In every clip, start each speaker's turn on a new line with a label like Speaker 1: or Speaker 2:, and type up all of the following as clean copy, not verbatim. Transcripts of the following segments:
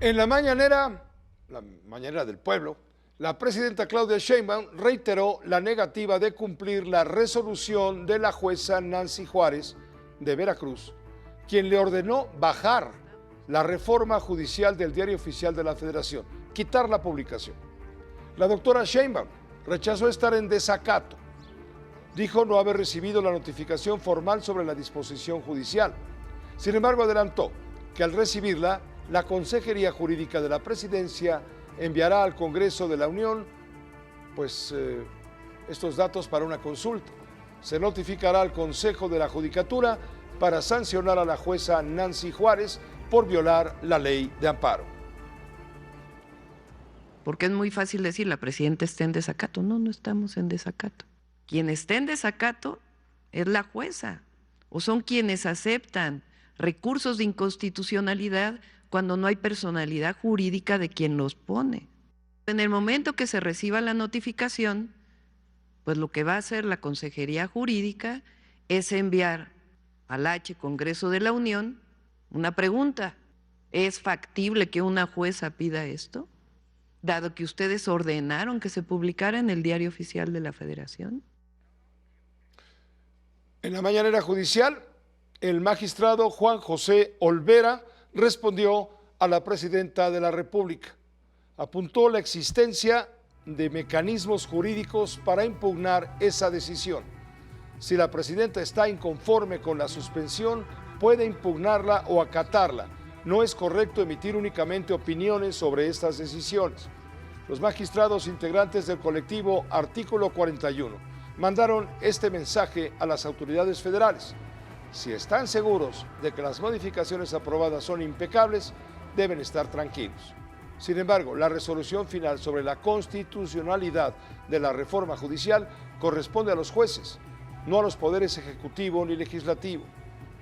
Speaker 1: En la mañanera del pueblo, la presidenta Claudia Sheinbaum reiteró la negativa de cumplir la resolución de la jueza Nancy Juárez de Veracruz, quien le ordenó bajar la reforma judicial del Diario Oficial de la Federación, quitar la publicación. La doctora Sheinbaum rechazó estar en desacato. Dijo no haber recibido la notificación formal sobre la disposición judicial. Sin embargo, adelantó que al recibirla, la Consejería Jurídica de la Presidencia enviará al Congreso de la Unión estos datos para una consulta. Se notificará al Consejo de la Judicatura para sancionar a la jueza Nancy Juárez por violar la ley de amparo.
Speaker 2: Porque es muy fácil decir, la presidenta está en desacato. No, no estamos en desacato. Quien está en desacato es la jueza, o son quienes aceptan recursos de inconstitucionalidad cuando no hay personalidad jurídica de quien los pone. En el momento que se reciba la notificación, pues lo que va a hacer la Consejería Jurídica es enviar al Congreso de la Unión una pregunta. ¿Es factible que una jueza pida esto? Dado que ustedes ordenaron que se publicara en el Diario Oficial de la Federación.
Speaker 1: En la mañanera judicial, el magistrado Juan José Olvera respondió a la presidenta de la República. Apuntó la existencia de mecanismos jurídicos para impugnar esa decisión. Si la presidenta está inconforme con la suspensión, puede impugnarla o acatarla. No es correcto emitir únicamente opiniones sobre estas decisiones. Los magistrados integrantes del colectivo Artículo 41 mandaron este mensaje a las autoridades federales. Si están seguros de que las modificaciones aprobadas son impecables, deben estar tranquilos. Sin embargo, la resolución final sobre la constitucionalidad de la reforma judicial corresponde a los jueces, no a los poderes ejecutivo ni legislativo.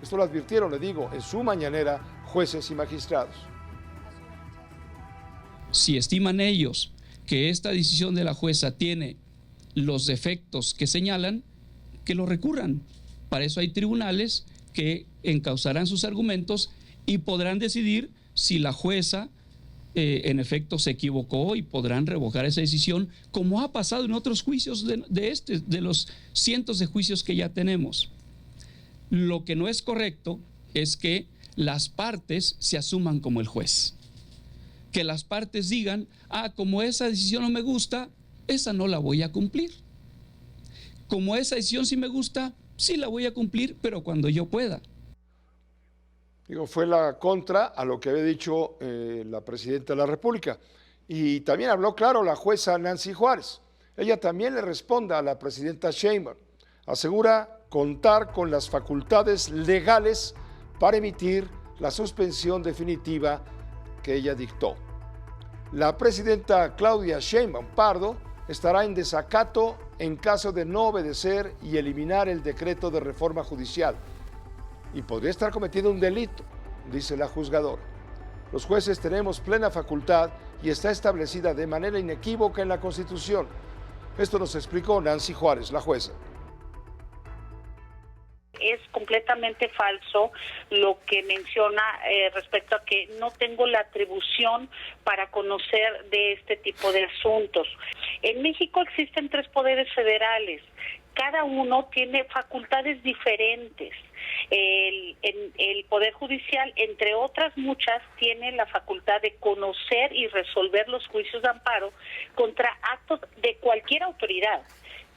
Speaker 1: Esto lo advirtieron, le digo, en su mañanera jueces y magistrados.
Speaker 3: Si estiman ellos que esta decisión de la jueza tiene los defectos que señalan, que lo recurran. Para eso hay tribunales que encauzarán sus argumentos y podrán decidir si la jueza en efecto se equivocó y podrán revocar esa decisión, como ha pasado en otros juicios de los cientos de juicios que ya tenemos. Lo que no es correcto es que las partes se asuman como el juez. Que las partes digan, como esa decisión no me gusta, esa no la voy a cumplir. Como esa decisión sí me gusta, sí la voy a cumplir, pero cuando yo pueda.
Speaker 1: Fue la contra a lo que había dicho la presidenta de la República. Y también habló claro la jueza Nancy Juárez. Ella también le responde a la presidenta Sheinbaum. Asegura contar con las facultades legales para emitir la suspensión definitiva que ella dictó. La presidenta Claudia Sheinbaum Pardo estará en desacato en caso de no obedecer y eliminar el decreto de reforma judicial. Y podría estar cometiendo un delito, dice la juzgadora. Los jueces tenemos plena facultad y está establecida de manera inequívoca en la Constitución. Esto nos explicó Nancy Juárez, la jueza.
Speaker 4: Es completamente falso lo que menciona respecto a que no tengo la atribución para conocer de este tipo de asuntos. En México existen 3 poderes federales, cada uno tiene facultades diferentes. El Poder Judicial, entre otras muchas, tiene la facultad de conocer y resolver los juicios de amparo contra actos de cualquier autoridad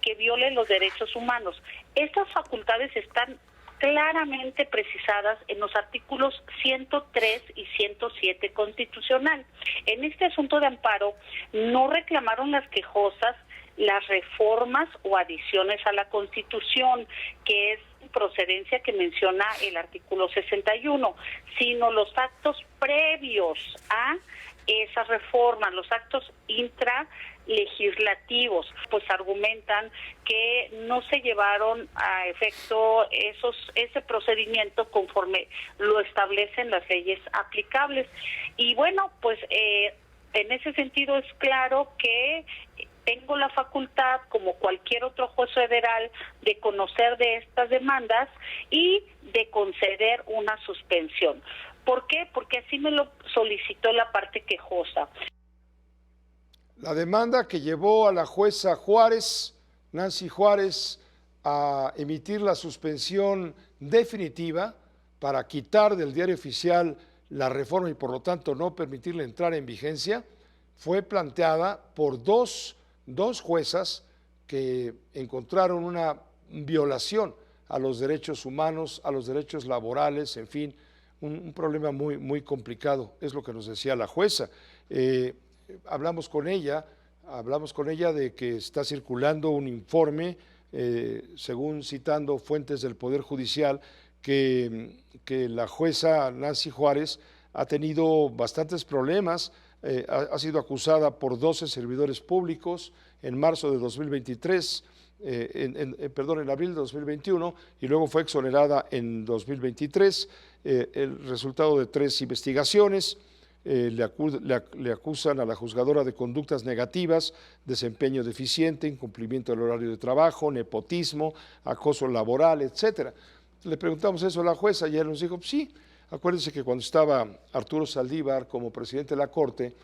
Speaker 4: que violen los derechos humanos. Estas facultades están claramente precisadas en los artículos 103 y 107 constitucional. En este asunto de amparo no reclamaron las quejosas las reformas o adiciones a la Constitución, que es procedencia que menciona el artículo 61, sino los actos previos a esa reforma, los actos intralegislativos, pues argumentan que no se llevaron a efecto ese procedimiento conforme lo establecen las leyes aplicables. Y bueno, pues en ese sentido es claro que tengo la facultad, como cualquier otro juez federal, de conocer de estas demandas y de conceder una suspensión. ¿Por qué? Porque así me lo solicitó la parte quejosa.
Speaker 1: La demanda que llevó a la jueza Juárez, Nancy Juárez, a emitir la suspensión definitiva para quitar del diario oficial la reforma y por lo tanto no permitirle entrar en vigencia, fue planteada por dos juezas que encontraron una violación a los derechos humanos, a los derechos laborales, en fin, un problema muy complicado, es lo que nos decía la jueza. Hablamos con ella de que está circulando un informe, según citando fuentes del Poder Judicial, que la jueza Nancy Juárez ha tenido bastantes problemas, ha sido acusada por 12 servidores públicos en marzo de 2023, en abril de 2021, y luego fue exonerada en 2023, el resultado de 3 investigaciones. Le acusan a la juzgadora de conductas negativas, desempeño deficiente, incumplimiento del horario de trabajo, nepotismo, acoso laboral, etcétera. Le preguntamos eso a la jueza y ella nos dijo, sí, acuérdense que cuando estaba Arturo Saldívar como presidente de la Corte,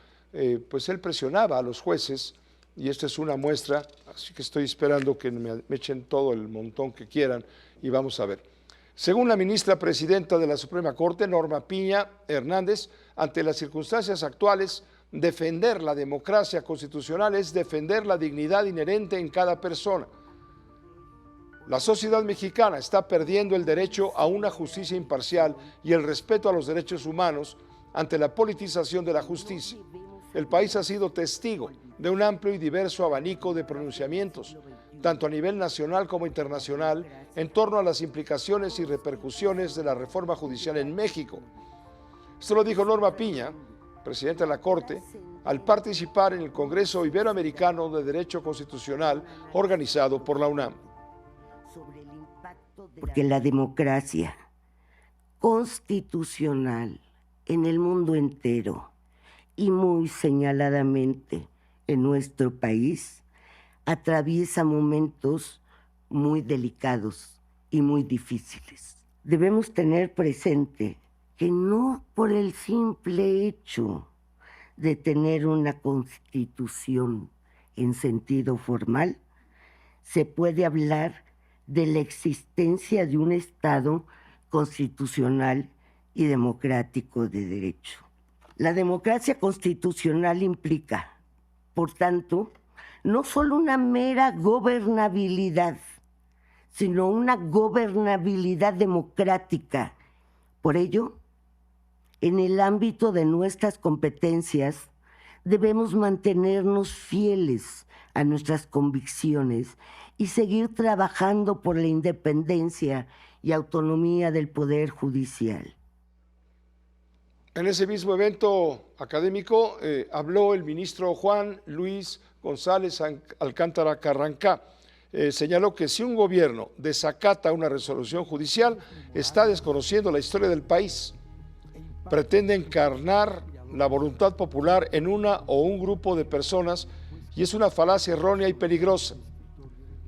Speaker 1: pues él presionaba a los jueces, y esta es una muestra, así que estoy esperando que me echen todo el montón que quieran y vamos a ver. Según la ministra presidenta de la Suprema Corte, Norma Piña Hernández, ante las circunstancias actuales, defender la democracia constitucional es defender la dignidad inherente en cada persona. La sociedad mexicana está perdiendo el derecho a una justicia imparcial y el respeto a los derechos humanos ante la politización de la justicia. El país ha sido testigo de un amplio y diverso abanico de pronunciamientos, tanto a nivel nacional como internacional, en torno a las implicaciones y repercusiones de la reforma judicial en México. Esto lo dijo Norma Piña, presidenta de la Corte, al participar en el Congreso Iberoamericano de Derecho Constitucional organizado por la UNAM.
Speaker 5: Porque la democracia constitucional en el mundo entero y muy señaladamente en nuestro país atraviesa momentos muy delicados y muy difíciles. Debemos tener presente que no por el simple hecho de tener una constitución en sentido formal, se puede hablar de la existencia de un Estado constitucional y democrático de derecho. La democracia constitucional implica, por tanto, no solo una mera gobernabilidad, sino una gobernabilidad democrática. Por ello, en el ámbito de nuestras competencias, debemos mantenernos fieles a nuestras convicciones y seguir trabajando por la independencia y autonomía del Poder Judicial.
Speaker 1: En ese mismo evento académico habló el ministro Juan Luis González Alcántara Carrancá. Señaló que si un gobierno desacata una resolución judicial, está desconociendo la historia del país. Pretende encarnar la voluntad popular en una o un grupo de personas y es una falacia errónea y peligrosa.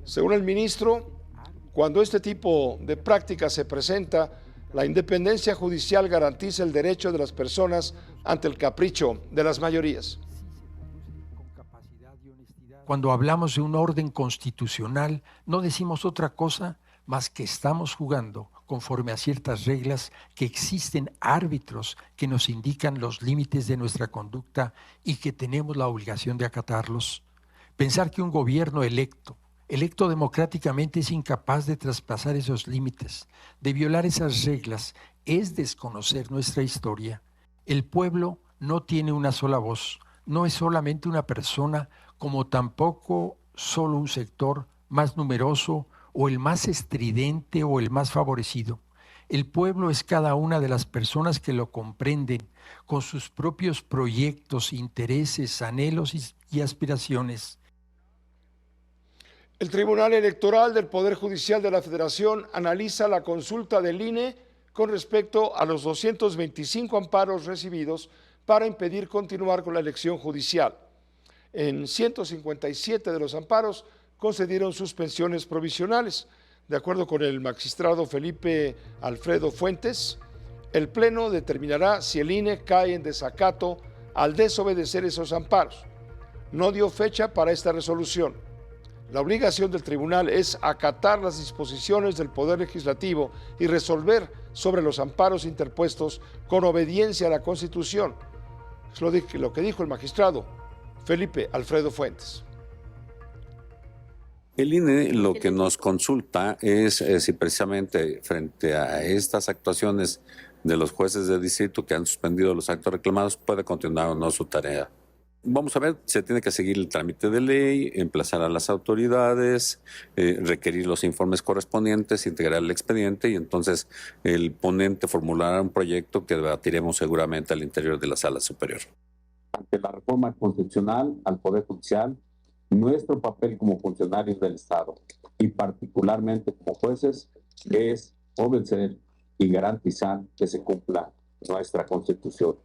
Speaker 1: Según el ministro, cuando este tipo de práctica se presenta, la independencia judicial garantiza el derecho de las personas ante el capricho de las mayorías.
Speaker 6: Cuando hablamos de un orden constitucional, no decimos otra cosa más que estamos jugando conforme a ciertas reglas, que existen árbitros que nos indican los límites de nuestra conducta y que tenemos la obligación de acatarlos. Pensar que un gobierno electo democráticamente es incapaz de traspasar esos límites, de violar esas reglas, es desconocer nuestra historia. El pueblo no tiene una sola voz, no es solamente una persona, como tampoco solo un sector más numeroso o el más estridente o el más favorecido. El pueblo es cada una de las personas que lo comprenden con sus propios proyectos, intereses, anhelos y aspiraciones.
Speaker 1: El Tribunal Electoral del Poder Judicial de la Federación analiza la consulta del INE con respecto a los 225 amparos recibidos para impedir continuar con la elección judicial. En 157 de los amparos concedieron suspensiones provisionales. De acuerdo con el magistrado Felipe Alfredo Fuentes, El Pleno determinará si el INE cae en desacato al desobedecer esos amparos. No dio fecha para esta resolución. La obligación del tribunal es acatar las disposiciones del Poder Legislativo y resolver sobre los amparos interpuestos con obediencia a la Constitución. Es lo que dijo el magistrado Felipe Alfredo Fuentes.
Speaker 7: El INE lo que nos consulta es si precisamente frente a estas actuaciones de los jueces de distrito que han suspendido los actos reclamados puede continuar o no su tarea. Vamos a ver, se tiene que seguir el trámite de ley, emplazar a las autoridades, requerir los informes correspondientes, integrar el expediente y entonces el ponente formulará un proyecto que debatiremos seguramente al interior de la Sala Superior.
Speaker 8: Ante la reforma constitucional al Poder Judicial, nuestro papel como funcionarios del Estado y particularmente como jueces es obedecer y garantizar que se cumpla nuestra Constitución.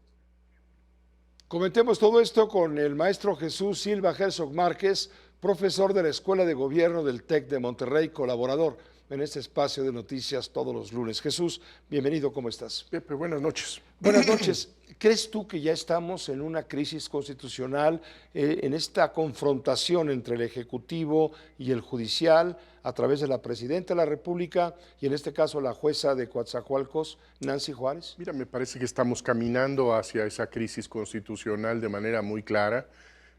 Speaker 1: Comentemos todo esto con el maestro Jesús Silva Herzog Márquez, profesor de la Escuela de Gobierno del TEC de Monterrey, colaborador en este espacio de noticias todos los lunes. Jesús, bienvenido, ¿cómo estás?
Speaker 9: Pepe, buenas noches.
Speaker 1: Buenas noches. ¿Crees tú que ya estamos en una crisis constitucional, en esta confrontación entre el Ejecutivo y el Judicial a través de la Presidenta de la República y en este caso la jueza de Coatzacoalcos, Nancy Juárez?
Speaker 9: Mira, me parece que estamos caminando hacia esa crisis constitucional de manera muy clara.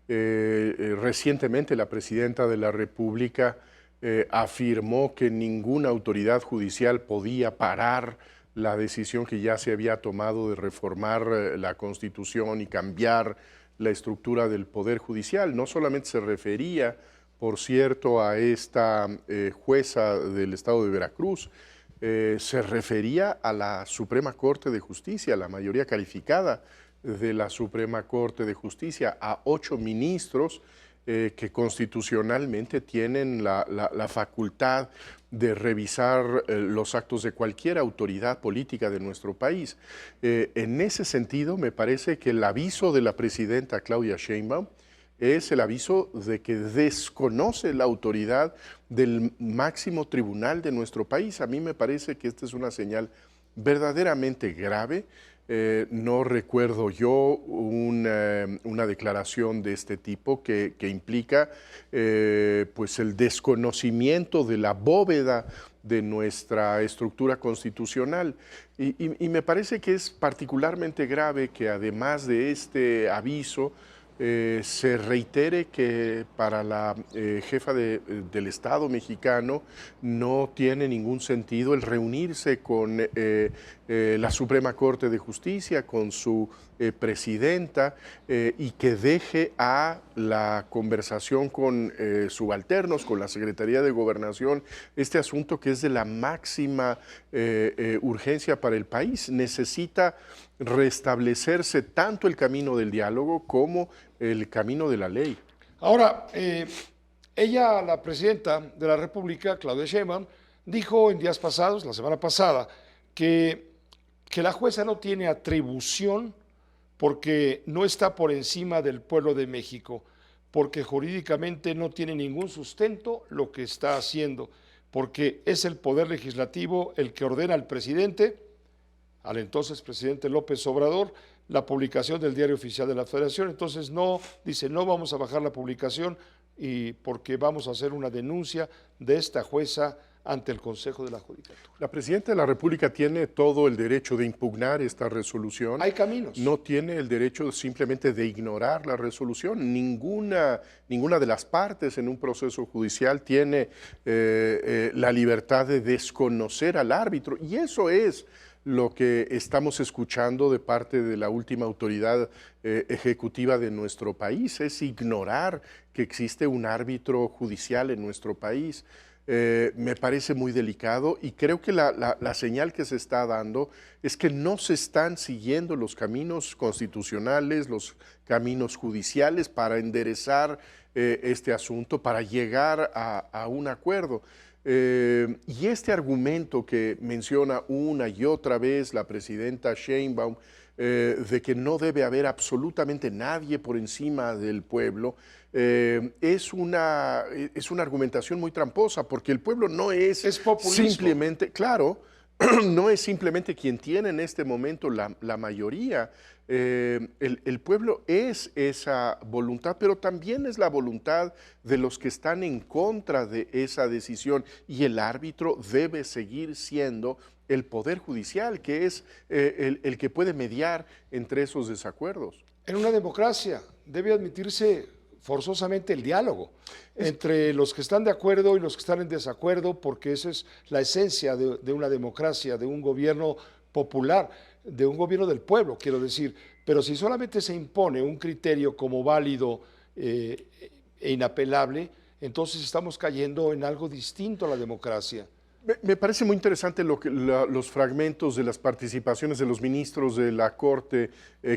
Speaker 9: Recientemente la Presidenta de la República afirmó que ninguna autoridad judicial podía parar la decisión que ya se había tomado de reformar la Constitución y cambiar la estructura del Poder Judicial. No solamente se refería, por cierto, a esta jueza del Estado de Veracruz, se refería a la Suprema Corte de Justicia, la mayoría calificada de la Suprema Corte de Justicia, a 8 ministros que constitucionalmente tienen la facultad de revisar los actos de cualquier autoridad política de nuestro país. En ese sentido, me parece que el aviso de la presidenta Claudia Sheinbaum es el aviso de que desconoce la autoridad del máximo tribunal de nuestro país. A mí me parece que esta es una señal verdaderamente grave. No recuerdo yo una declaración de este tipo que implica pues el desconocimiento de la bóveda de nuestra estructura constitucional. Y me parece que es particularmente grave que además de este aviso se reitere que para la jefa del Estado mexicano no tiene ningún sentido el reunirse con la Suprema Corte de Justicia, con su presidenta, y que deje a la conversación con subalternos, con la Secretaría de Gobernación, este asunto que es de la máxima urgencia para el país. Necesita restablecerse tanto el camino del diálogo como el camino de la ley.
Speaker 1: Ahora, ella, la presidenta de la República, Claudia Sheinbaum, dijo en días pasados, la semana pasada, que la jueza no tiene atribución porque no está por encima del pueblo de México, porque jurídicamente no tiene ningún sustento lo que está haciendo, porque es el Poder Legislativo el que ordena al presidente, al entonces presidente López Obrador, la publicación del Diario Oficial de la Federación. Entonces no, dice, no vamos a bajar la publicación y porque vamos a hacer una denuncia de esta jueza ante el Consejo de la Judicatura.
Speaker 9: La Presidenta de la República tiene todo el derecho de impugnar esta resolución.
Speaker 1: Hay caminos.
Speaker 9: No tiene el derecho simplemente de ignorar la resolución. Ninguna de las partes en un proceso judicial tiene la libertad de desconocer al árbitro. Y eso es lo que estamos escuchando de parte de la última autoridad ejecutiva de nuestro país, es ignorar que existe un árbitro judicial en nuestro país. Me parece muy delicado y creo que la señal que se está dando es que no se están siguiendo los caminos constitucionales, los caminos judiciales para enderezar este asunto, para llegar a un acuerdo. Y este argumento que menciona una y otra vez la presidenta Sheinbaum, de que no debe haber absolutamente nadie por encima del pueblo, es una argumentación muy tramposa, porque el pueblo no es
Speaker 1: populismo.
Speaker 9: Simplemente, claro, no es simplemente quien tiene en este momento la mayoría. El pueblo es esa voluntad, pero también es la voluntad de los que están en contra de esa decisión, y el árbitro debe seguir siendo el Poder Judicial, que es el que puede mediar entre esos desacuerdos.
Speaker 1: En una democracia debe admitirse forzosamente el diálogo entre los que están de acuerdo y los que están en desacuerdo, porque esa es la esencia de una democracia, de un gobierno popular, de un gobierno del pueblo, quiero decir. Pero si solamente se impone un criterio como válido e inapelable, entonces estamos cayendo en algo distinto a la democracia.
Speaker 9: Me parece muy interesante los fragmentos de las participaciones de los ministros de la Corte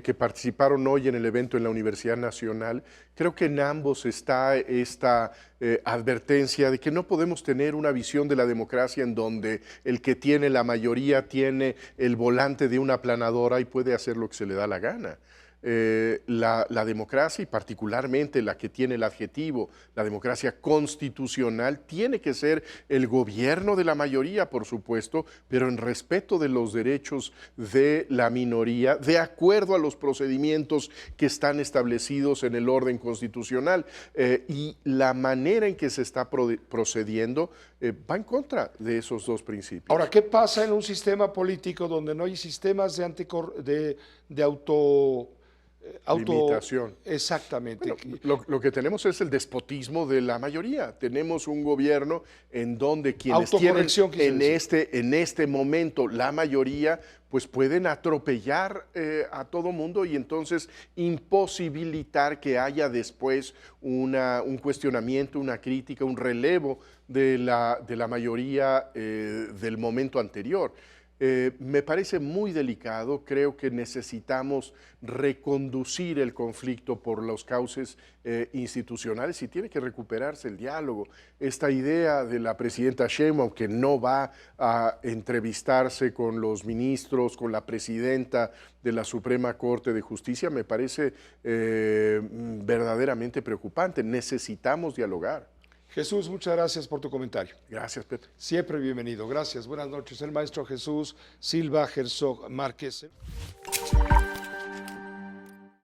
Speaker 9: que participaron hoy en el evento en la Universidad Nacional. Creo que en ambos está esta advertencia de que no podemos tener una visión de la democracia en donde el que tiene la mayoría tiene el volante de una aplanadora y puede hacer lo que se le da la gana. La democracia, y particularmente la que tiene el adjetivo, la democracia constitucional, tiene que ser el gobierno de la mayoría, por supuesto, pero en respeto de los derechos de la minoría, de acuerdo a los procedimientos que están establecidos en el orden constitucional. Y la manera en que se está procediendo va en contra de esos dos principios.
Speaker 1: Ahora, ¿qué pasa en un sistema político donde no hay sistemas de
Speaker 9: limitación?
Speaker 1: Exactamente.
Speaker 9: Bueno, lo que tenemos es el despotismo de la mayoría. Tenemos un gobierno en donde quienes tienen en este momento la mayoría, pues pueden atropellar a todo mundo y entonces imposibilitar que haya después un cuestionamiento, una crítica, un relevo de la mayoría del momento anterior. Me parece muy delicado. Creo que necesitamos reconducir el conflicto por los cauces institucionales y tiene que recuperarse el diálogo. Esta idea de la presidenta Sheinbaum, que no va a entrevistarse con los ministros, con la presidenta de la Suprema Corte de Justicia, me parece verdaderamente preocupante. Necesitamos dialogar.
Speaker 1: Jesús, muchas gracias por tu comentario.
Speaker 9: Gracias, Pepe.
Speaker 1: Siempre bienvenido. Gracias. Buenas noches. El maestro Jesús Silva Herzog Márquez.